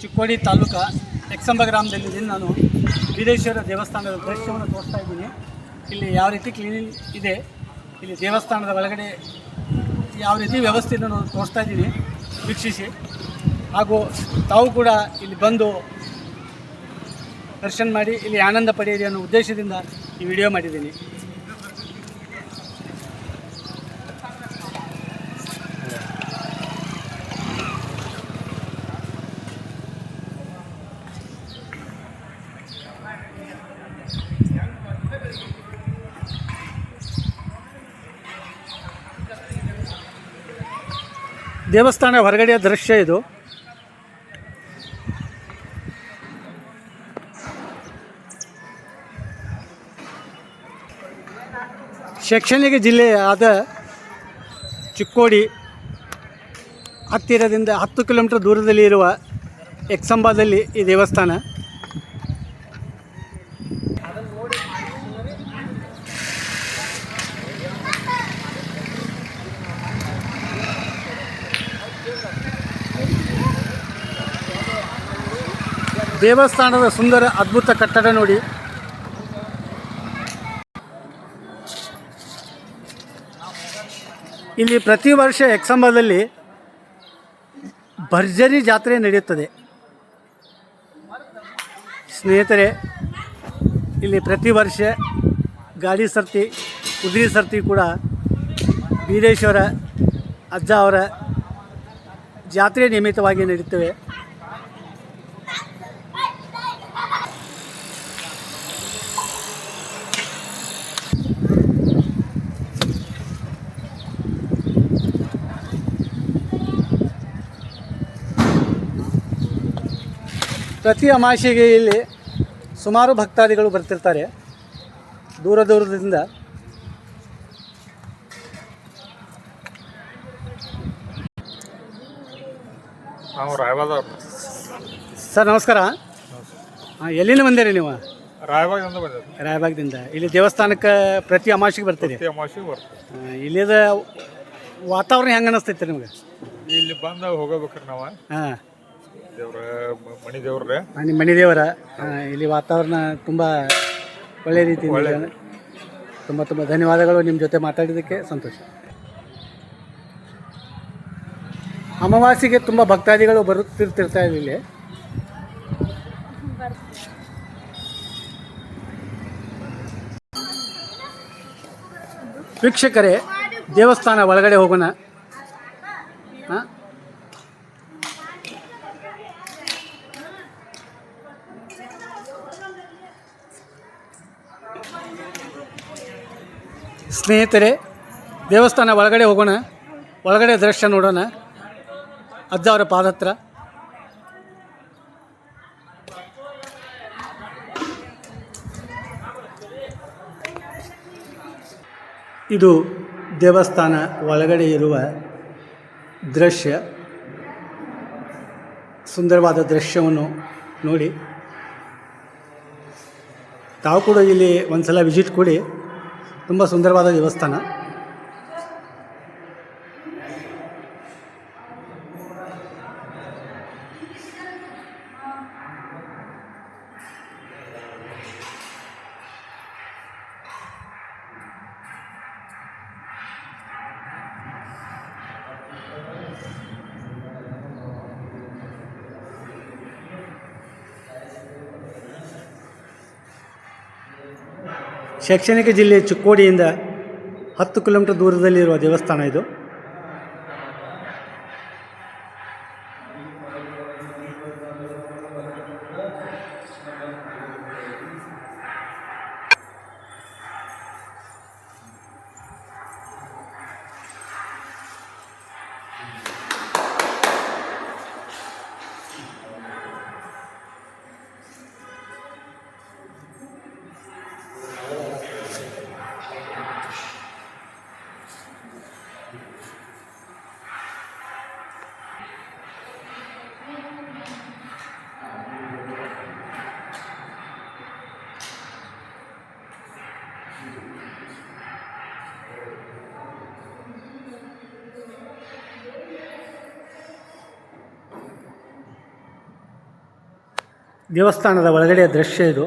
ಚಿಕ್ಕೋಡಿ ತಾಲೂಕು ಎಕ್ಸಂಬ ಗ್ರಾಮದಲ್ಲಿದ್ದೀನಿ. ನಾನು ಬೀರೇಶ್ವರ ದೇವಸ್ಥಾನದ ದೃಶ್ಯವನ್ನು ತೋರಿಸ್ತಾ ಇದ್ದೀನಿ. ಇಲ್ಲಿ ಯಾವ ರೀತಿ ಕ್ಲೀನಿಂಗ್ ಇದೆ, ಇಲ್ಲಿ ದೇವಸ್ಥಾನದ ಒಳಗಡೆ ಯಾವ ರೀತಿ ವ್ಯವಸ್ಥೆಯನ್ನು ನಾನು ತೋರಿಸ್ತಾ ಇದ್ದೀನಿ, ವೀಕ್ಷಿಸಿ. ಹಾಗೂ ತಾವು ಕೂಡ ಇಲ್ಲಿ ಬಂದು ದರ್ಶನ ಮಾಡಿ ಇಲ್ಲಿ ಆನಂದ ಪಡೆಯಿರಿ ಅನ್ನೋ ಉದ್ದೇಶದಿಂದ ಈ ವಿಡಿಯೋ ಮಾಡಿದ್ದೀನಿ. ದೇವಸ್ಥಾನ ಹೊರಗಡೆಯ ದೃಶ್ಯ ಇದು. ಶೈಕ್ಷಣಿಕ ಜಿಲ್ಲೆಯಾದ ಚಿಕ್ಕೋಡಿ ಹತ್ತಿರದಿಂದ 10 ಕಿಲೋಮೀಟರ್ ದೂರದಲ್ಲಿ ಇರುವ ಎಕ್ಸಂಬದಲ್ಲಿ ಈ ದೇವಸ್ಥಾನ. ದೇವಸ್ಥಾನದ ಸುಂದರ ಅದ್ಭುತ ಕಟ್ಟಡ ನೋಡಿ. ಇಲ್ಲಿ ಪ್ರತಿ ವರ್ಷ ಎಕ್ಸಂಬದಲ್ಲಿ ಭರ್ಜರಿ ಜಾತ್ರೆ ನಡೆಯುತ್ತದೆ ಸ್ನೇಹಿತರೆ. ಇಲ್ಲಿ ಪ್ರತಿ ವರ್ಷ ಗಾಡಿ ಸರ್ತಿ, ಕುದುರೆ ಸರ್ತಿ ಕೂಡ ಬೀರೇಶ್ವರ ಅಜ್ಜ ಅವರ ಜಾತ್ರೆ ನಿಮಿತ್ತವಾಗಿ ನಡೆಯುತ್ತವೆ. ಪ್ರತಿ ಅಮಾವಾಸ್ಯೆಗೆ ಇಲ್ಲಿ ಸುಮಾರು ಭಕ್ತಾದಿಗಳು ಬರ್ತಿರ್ತಾರೆ ದೂರ ದೂರದಿಂದ. ಸರ್ ನಮಸ್ಕಾರ. ಎಲ್ಲಿಂದ ಬಂದಿರಿ ನೀವು? ರಾಯಬಾಗದಿಂದ. ಇಲ್ಲಿ ದೇವಸ್ಥಾನಕ್ಕೆ ಪ್ರತಿ ಅಮಾವಾಸ್ಯೆಗೆ ಬರ್ತೀರಿ? ಇಲ್ಲಿದ ವಾತಾವರಣ ಹೆಂಗೆ ಅನ್ನಿಸ್ತೈತೆ ನಿಮ್ಗೆ? ಇಲ್ಲಿ ಬಂದ ಹೋಗಬೇಕ್ರಿ ನಾವು. ಹಾಂ, ಮಣಿ ದೇವರ ಇಲ್ಲಿ ವಾತಾವರಣ ತುಂಬ ಒಳ್ಳೆ ರೀತಿ. ತುಂಬ ತುಂಬ ಧನ್ಯವಾದಗಳು. ನಿಮ್ಮ ಜೊತೆ ಮಾತಾಡಿದ್ದಕ್ಕೆ ಸಂತೋಷ. ಅಮಾವಾಸ್ಯೆಗೆ ತುಂಬ ಭಕ್ತಾದಿಗಳು ಬರುತ್ತಿರ್ತಾರೆ ಇಲ್ಲಿ. ವೀಕ್ಷಕರೇ, ದೇವಸ್ಥಾನ ಒಳಗಡೆ ಹೋಗೋಣ. ಹಾಂ, ಸ್ನೇಹಿತರೆ, ದೇವಸ್ಥಾನ ಒಳಗಡೆ ಹೋಗೋಣ. ಒಳಗಡೆ ದೃಶ್ಯ ನೋಡೋಣ. ಅಜ್ಜ ಅವರ ಪಾದ ಹತ್ರ ಇದು ದೇವಸ್ಥಾನ ಒಳಗಡೆ ಇರುವ ದೃಶ್ಯ. ಸುಂದರವಾದ ದೃಶ್ಯವನ್ನು ನೋಡಿ. ತಾವು ಕೂಡ ಇಲ್ಲಿ ಒಂದು ಸಲ ವಿಸಿಟ್ ಕೊಡಿ. ತುಂಬ ಸುಂದರವಾದ ದೇವಸ್ಥಾನ. ಶೈಕ್ಷಣಿಕ ಜಿಲ್ಲೆ ಚಿಕ್ಕೋಡಿಯಿಂದ 10 ಕಿಲೋಮೀಟರ್ ದೂರದಲ್ಲಿರುವ ದೇವಸ್ಥಾನ ಇದು. ದೇವಸ್ಥಾನದ ಒಳಗಡೆಯ ದೃಶ್ಯ ಇದು.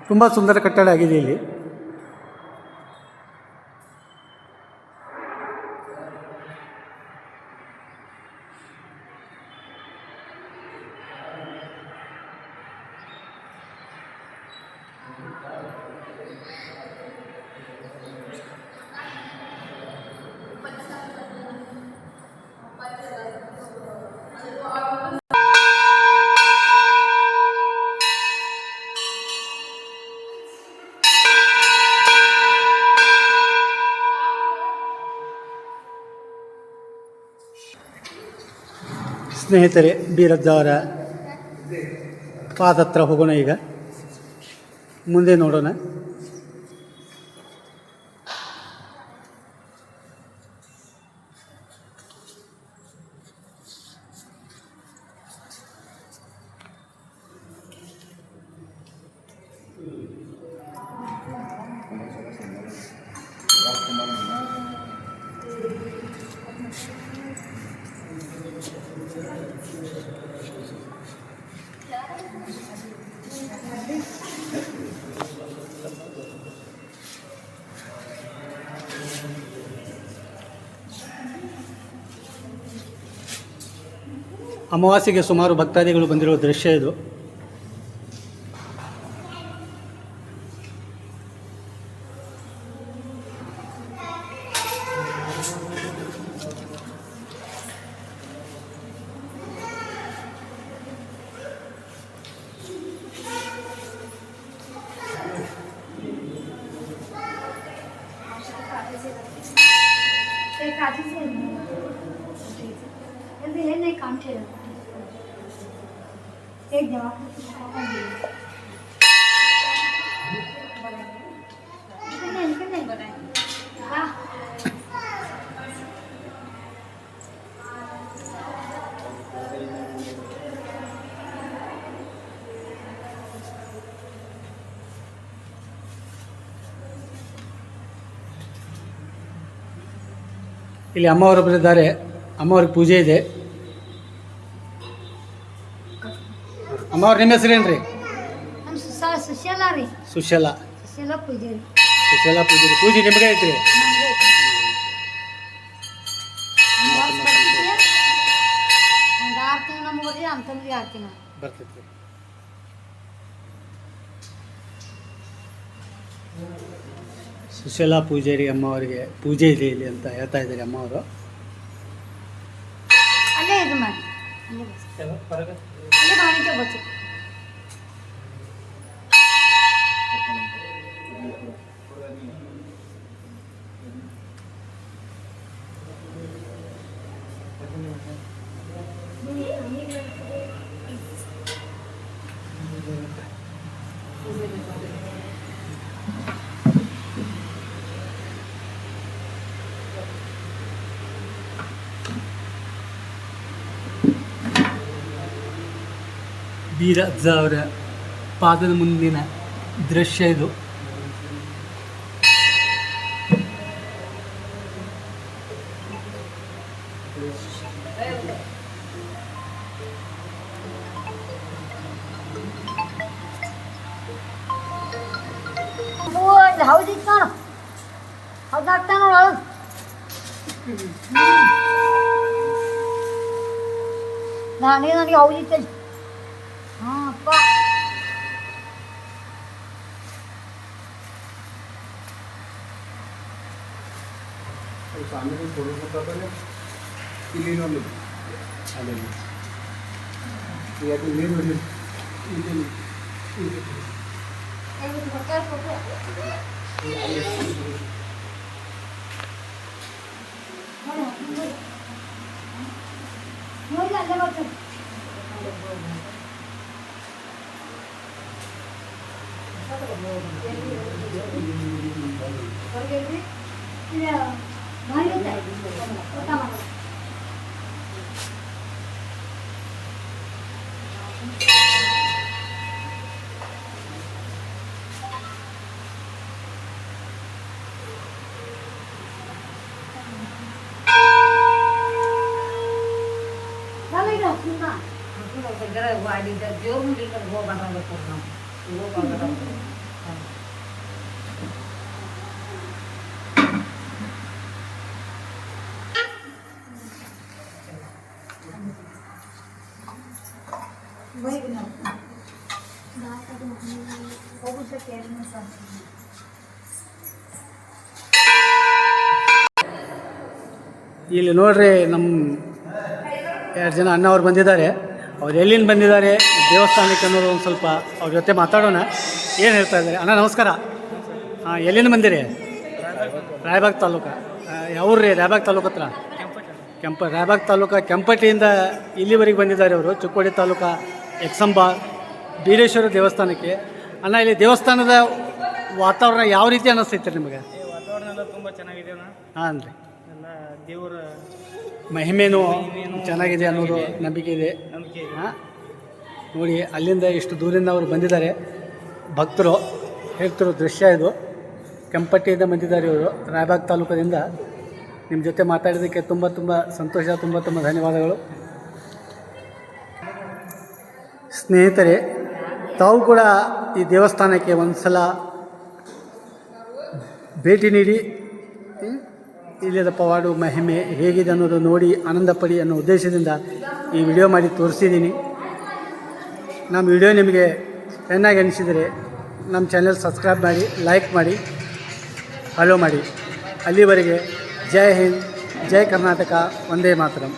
ತುಂಬ ಸುಂದರ ಕಟ್ಟಡ ಆಗಿದೆ ಇಲ್ಲಿ. ಸ್ನೇಹಿತರೆ, ಬೀರಜ್ಜವರ ಪಾದತ್ರ ಹೋಗೋಣ. ಈಗ ಮುಂದೆ ನೋಡೋಣ. ಅಮಾವಾಸ್ಯೆಗೆ ಸುಮಾರು ಭಕ್ತಾದಿಗಳು ಬಂದಿರುವ ದೃಶ್ಯ ಇದು. ಇಲ್ಲಿ ಅಮ್ಮವರೊಬ್ಬರಿದ್ದಾರೆ. ಅಮ್ಮವ್ರಿಗೆ ಪೂಜೆ ಇದೆ. ಅಮ್ಮವ್ರ ನಿಮ್ಮ ಹೆಸರೇನು ರೀ? ಸುಶೀಲಾ ರೀ. ಸುಶೀಲಾ. ಸುಶೀಲಾ ಪೂಜೆ ರೀ. ಸುಶೀಲಾ ಪೂಜೆ ರೀ. ಪೂಜೆ ನಿಮಗೆ ಐತ್ರಿ? ಒಂದು 6 ತಿಂಗಳು ನಮ್ಗೆ ರೀ, ಅಂತಂದ್ರೆ 6 ತಿಂಗಳು ಬರ್ತೈತಿ. ಸುಶೀಲಾ ಪೂಜಾರಿ ಅಮ್ಮವರಿಗೆ ಪೂಜೆ ಇದೆ ಇಲ್ಲಿ ಅಂತ ಹೇಳ್ತಾ ಇದ್ದಾರೆ ಅಮ್ಮವರು. ಅಲ್ಲೇ ಇದು ಮಾಡಿ, ಅಲ್ಲೇ ಮಾಣಿಕ್ಯ ಬಚ್ಚು. ಬೀರಜ್ಜ ಅವರ ಪಾದದ ಮುಂದಿನ ದೃಶ್ಯ ಇದು. ಹೌದಿತ್ತು ನೋಡು, ಹೌದಾಗ್ತಾ ನೋಡು. ನನಗೆ ಹೌದಿತ್ತು. ಹಾಂ ಅಪ್ಪ, ಸ್ವಲ್ಪ ಆಮೇಲೆ ಕೊಡಬೇಕಾದ್ರೆ ಇಲ್ಲಿ ನೋಡಿ ಅಲ್ಲಿ ಈಗ ಅದು ನೀರು ಇಲ್ಲಿ ನೋಡಿ ಅಲ್ಲೇ ಬರ್ತದೆ ಇಲ್ಲಿ ನೋಡ್ರಿ ನಮ್ಮ 2 ಜನ ಅಣ್ಣವ್ರು ಬಂದಿದ್ದಾರೆ. ಅವ್ರು ಎಲ್ಲಿಂದ ಬಂದಿದ್ದಾರೆ ದೇವಸ್ಥಾನಕ್ಕೆ ಅನ್ನೋದು ಒಂದು ಸ್ವಲ್ಪ ಅವ್ರ ಜೊತೆ ಮಾತಾಡೋಣ. ಏನು ಹೇಳ್ತಾ ಇದ್ದಾರೆ? ಅಣ್ಣ ನಮಸ್ಕಾರ. ಹಾಂ, ಎಲ್ಲಿಂದ ಬಂದಿರಿ? ರಾಯಬಾಗ್ ತಾಲೂಕು. ಯಾವ್ರು ರೀ? ರಾಯಬಾಗ್ ತಾಲೂಕು ಹತ್ರ ರಾಯಬಾಗ್ ತಾಲೂಕು ಕೆಂಪಟ್ಟಿಯಿಂದ ಇಲ್ಲಿವರೆಗೆ ಬಂದಿದ್ದಾರೆ ಅವರು. ಚಿಕ್ಕೋಡಿ ತಾಲೂಕು ಎಕ್ಸಂಬ ಬೀರೇಶ್ವರ ದೇವಸ್ಥಾನಕ್ಕೆ. ಅಣ್ಣ, ಇಲ್ಲಿ ದೇವಸ್ಥಾನದ ವಾತಾವರಣ ಯಾವ ರೀತಿ ಅನ್ನಿಸ್ತೈತೆ ನಿಮಗೆ? ವಾತಾವರಣ ಎಲ್ಲ ತುಂಬ ಚೆನ್ನಾಗಿದೆ ಅಣ್ಣ. ಹಾಂ ರೀ, ಎಲ್ಲ ದೇವರ ಮಹಿಮೇನು ಚೆನ್ನಾಗಿದೆ ಅನ್ನೋದು ನಂಬಿಕೆ ಇದೆ. ನಂಬಿಕೆ ಇದೆ. ಹಾಂ, ನೋಡಿ ಅಲ್ಲಿಂದ ಇಷ್ಟು ದೂರಿಂದ ಅವರು ಬಂದಿದ್ದಾರೆ. ಭಕ್ತರು ಹೇಳ್ತಿರೋ ದೃಶ್ಯ ಇದು. ಕೆಂಪಟ್ಟಿಯಿಂದ ಬಂದಿದ್ದಾರೆ ಇವರು ರಾಯಬಾಗ್ ತಾಲೂಕದಿಂದ. ನಿಮ್ಮ ಜೊತೆ ಮಾತಾಡೋದಕ್ಕೆ ತುಂಬ ತುಂಬ ಸಂತೋಷ, ತುಂಬ ತುಂಬ ಧನ್ಯವಾದಗಳು. ಸ್ನೇಹಿತರೆ, ತಾವು ಕೂಡ ಈ ದೇವಸ್ಥಾನಕ್ಕೆ ಒಂದು ಸಲ ಭೇಟಿ ನೀಡಿ ಇಲ್ಲದ ಪವಾಡು ಮಹಿಮೆ ಹೇಗಿದೆ ಅನ್ನೋದು ನೋಡಿ ಆನಂದ ಪಡಿ ಅನ್ನೋ ಉದ್ದೇಶದಿಂದ ಈ ವಿಡಿಯೋ ಮಾಡಿ ತೋರಿಸಿದ್ದೀನಿ. ನಮ್ಮ ವಿಡಿಯೋ ನಿಮಗೆ ಚೆನ್ನಾಗಿ ಅನಿಸಿದರೆ ನಮ್ಮ ಚಾನೆಲ್ ಸಬ್ಸ್ಕ್ರೈಬ್ ಮಾಡಿ, ಲೈಕ್ ಮಾಡಿ, ಫಾಲೋ ಮಾಡಿ. ಅಲ್ಲಿವರೆಗೆ ಜೈ ಹಿಂದ್, ಜೈ ಕರ್ನಾಟಕ, ವಂದೇ ಮಾತರಂ.